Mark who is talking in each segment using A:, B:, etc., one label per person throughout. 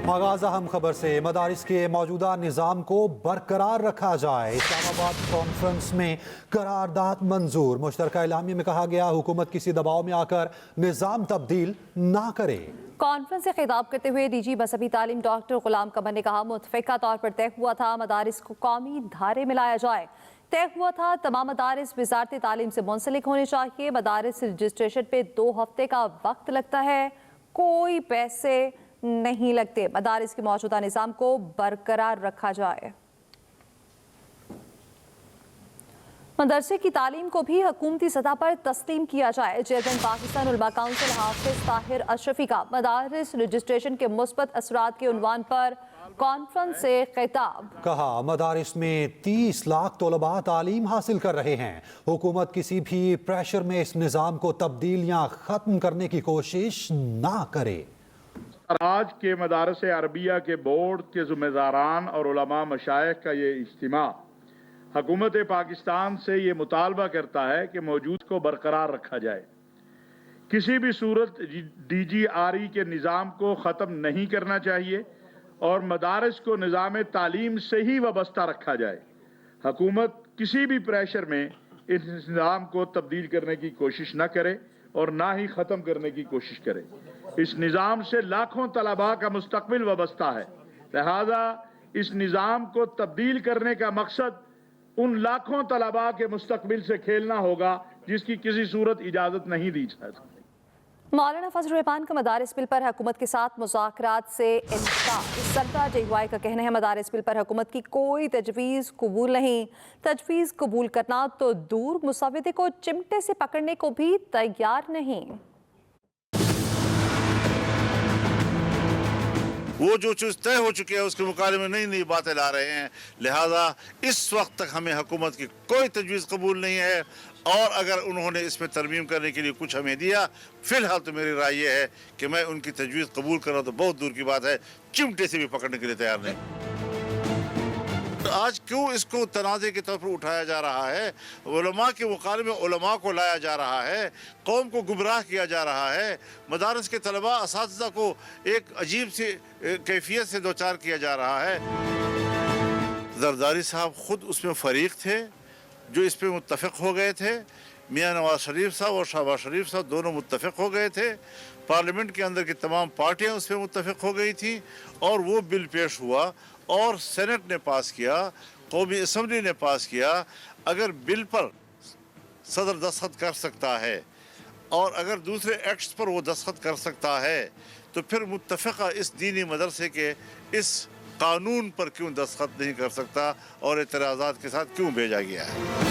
A: आगाज़ अहम खबर से मदारिस के मौजूदा निज़ाम को बरकरार रखा जाए। इस्लामाबाद कॉन्फ्रेंस में करारदाद मंजूर। मुश्तरका इलामी में कहा गया हुकूमत किसी दबाव में आकर निज़ाम तब्दील ना करे।
B: कॉन्फ्रेंस से खिताब करते हुए डीजी मजहबी तालीम डॉक्टर गुलाम कमर ने कहा मुतफ़िका तौर पर तय हुआ था मदारिस को कौमी धारे में लाया जाए। तय हुआ था तमाम मदारिस वज़ारत तालीम से मुंसलिक होने चाहिए। मदारिस रजिस्ट्रेशन पे 2 हफ्ते का वक्त लगता है, कोई पैसे नहीं लगते। मदारिस के मौजूदा निज़ाम को बरकरार रखा जाए। मदरसे की तालीम को भी हुकूमती सतह पर तस्लीम किया जाए। चेयरमैन पाकिस्तान उलमा काउंसिल हाफिज ताहिर अशरफी का मदारिस रजिस्ट्रेशन के मुस्बत असरात के उन्वान पर कॉन्फ्रेंस से खिताब।
A: कहा मदारिस में 30 लाख तलबा तालीम हासिल कर रहे हैं। हुकूमत किसी भी प्रेशर में इस निज़ाम को तब्दील या ख़त्म करने की कोशिश ना करे।
C: आज के मदारस अरबिया के बोर्ड के ज़िम्मेदारान और उलमा मशाइख का ये इज्तिमा हुकूमत पाकिस्तान से ये मुतालबा करता है कि मौजूद को बरकरार रखा जाए। किसी भी सूरत DGRE के निज़ाम को ख़त्म नहीं करना चाहिए और मदारस को निज़ाम तालीम से ही वाबस्ता रखा जाए। हुकूमत किसी भी प्रेशर में इस निज़ाम को तब्दील करने की कोशिश न करे और ना ही ख़त्म करने की कोशिश करे। इस निज़ाम से लाखों तलबा का मुस्तकबिल वाबस्ता है, लिहाजा इस निज़ाम को तब्दील करने का मकसद उन लाखों तलबा के मुस्तकबिल से खेलना होगा जिसकी किसी सूरत इजाज़त नहीं दी जा सकती।
B: मौलाना फजल रहमान का मदारिस बिल पर हुकूमत के साथ मुज़ाकरात से इनकार। सरकार JUI का कहना है मदारिस बिल पर हुकूमत की कोई तजवीज़ कबूल नहीं। तजवीज़ कबूल करना तो दूर, मुसव्विदे को चिमटे से पकड़ने को भी तैयार नहीं।
D: वो जो चीज़ तय हो चुकी है उसके मुकाबले में नई नई बातें ला रहे हैं। लिहाजा इस वक्त तक हमें हुकूमत की कोई तजवीज़ कबूल नहीं है और अगर उन्होंने इसमें तरमीम करने के लिए कुछ हमें दिया, फ़िलहाल तो मेरी राय ये है कि मैं उनकी तजवीज़ कबूल करना तो बहुत दूर की बात है, चिमटे से भी पकड़ने के लिए तैयार नहीं। आज क्यों इसको तनाज़े के तौर पर उठाया जा रहा है? उलमा के मुकाबले में उलमा को लाया जा रहा है, कौम को गुमराह किया जा रहा है, मदारस के तलबा असातिज़ा को एक अजीब सी कैफियत से दो चार किया जा रहा है। जरदारी साहब खुद उसमें फ़रीक थे जो इस पर मुत्तफ़िक़ हो गए थे। मियाँ नवाज शरीफ साहब और शहबाज शरीफ साहब दोनों मुत्तफ़िक़ हो गए थे। पार्लियामेंट के अंदर की तमाम पार्टियाँ उस पर मुत्तफ़िक़ हो गई थी और वो बिल पेश हुआ और सेनेट ने पास किया, कौमी असम्बली ने पास किया। अगर बिल पर सदर दस्तखत कर सकता है और अगर दूसरे एक्ट्स पर वो दस्तखत कर सकता है तो फिर मुत्तफ़िक़ा इस दीनी मदरसे के इस कानून पर क्यों दस्तखत नहीं कर सकता और एतराज़ात के साथ क्यों भेजा गया है?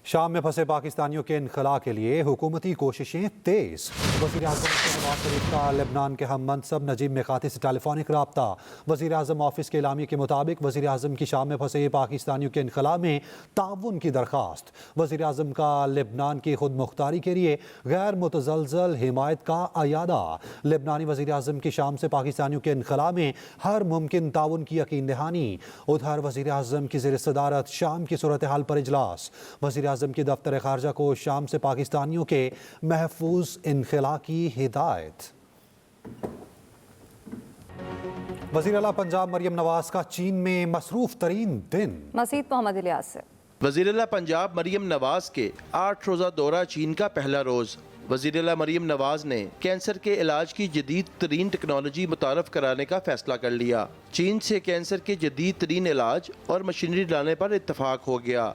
A: शाम में फंसे पाकिस्तानियों के इनखला के लिए हुकूमती कोशिशें तेज। वज़ीर आज़म नवाज शरीफ का लेबनान के हम मनसब नजीब मिकाती से टेलीफोनिक रब्ता। वज़ीर आज़म ऑफिस के इलामी के मुताबिक वज़ीर आज़म की शाम में फंसे पाकिस्तानियों के इनखला में ताउन की दरख्वास्त। वज़ीर आज़म का लेबनान की खुद मुख्तारी के लिए गैर मुतज़लज़ल हिमायत का अयादा। लेबनानी वज़ीर आज़म की शाम से पाकिस्तानियों के इनखला में हर मुमकिन ताउन की यकीन दहानी। उधर वज़ीर आज़म की ज़ेर सदारत शाम की सूरत हाल पर इजलास। वज़ीर आज़म की दफ्तर खारजा को शाम से पाकिस्तानियों के महफूज इनखला की हिदायत। वज़ीर आला पंजाब मरियम नवाज का चीन में मसरूफ तरीन दिन।
B: मजीद मोहम्मद इलियास से।
E: वज़ीर आला पंजाब मरियम नवाज के 8 रोज़ा दौरा चीन का पहला रोज़। वज़ीर आला मरियम नवाज ने कैंसर के इलाज की जदीद तरीन टेक्नोलॉजी मुतारफ़ कराने का फैसला कर लिया। चीन से कैंसर के जदीद तरीन इलाज और मशीनरी लाने पर इत्तफाक हो गया।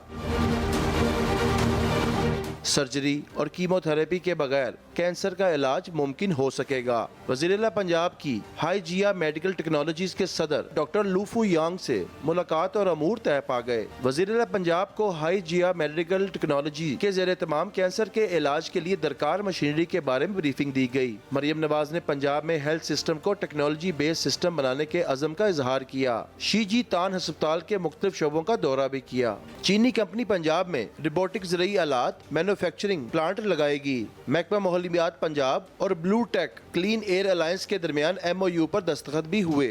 E: सर्जरी और कीमोथेरेपी के बगैर कैंसर का इलाज मुमकिन हो सकेगा। वज़ीर आला पंजाब की हाईजिया मेडिकल टेक्नोलॉजीज के सदर डॉक्टर लूफू यांग से मुलाकात और अमूर तय पा गए। वज़ीर आला पंजाब को हाईजिया मेडिकल टेक्नोलॉजी के ज़ेर तमाम कैंसर के इलाज के लिए दरकार मशीनरी के बारे में ब्रीफिंग दी गई। मरियम नवाज ने पंजाब में हेल्थ सिस्टम को टेक्नोलॉजी बेस्ड सिस्टम बनाने के अज़म का इजहार किया। शीजी तान अस्पताल के मुख्तलिफ शोबों का दौरा भी किया। चीनी कंपनी पंजाब में रोबोटिक ज़रूरी आलात मैन्युफैक्चरिंग प्लांट लगाएगी। महकमा माहौलियात पंजाब और blue tech clean air alliance के दरमियान MOU पर दस्तखत भी हुए।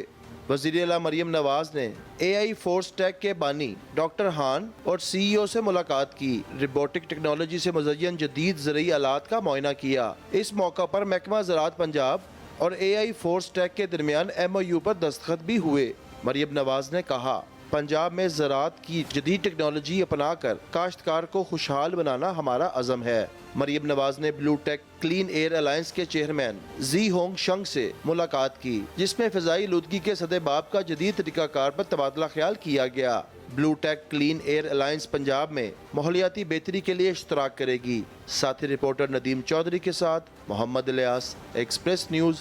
E: वज़ीर आला मरियम नवाज ने AI फोर्स टेक के बानी डॉक्टर हान और CEO से मुलाकात की। रोबोटिक टेक्नोलॉजी से मुज़य्यन जदीद ज़रूरी आलात का मुआयना किया। इस मौका पर महकमा ज़राअत पंजाब और AI फोर्स टेक के दरमियान MOU पर दस्तखत भी हुए। मरियम नवाज ने कहा, पंजाब में ज़राअत की जदीद टेक्नोलॉजी अपनाकर काश्तकार को खुशहाल बनाना हमारा अज़म है। मरियम नवाज ने blue tech clean air alliance के चेयरमैन जी होंग शंग से मुलाकात की, जिसमें फ़िज़ाई आलूदगी के सदेबाब का जदीद तरीक़ाकार पर तबादला ख्याल किया गया। Blue tech clean air alliance Punjab में माहौलियाती बेहतरी के लिए इश्तराक करेगी। साथी रिपोर्टर नदीम चौधरी के साथ मोहम्मद इलियास, एक्सप्रेस न्यूज़,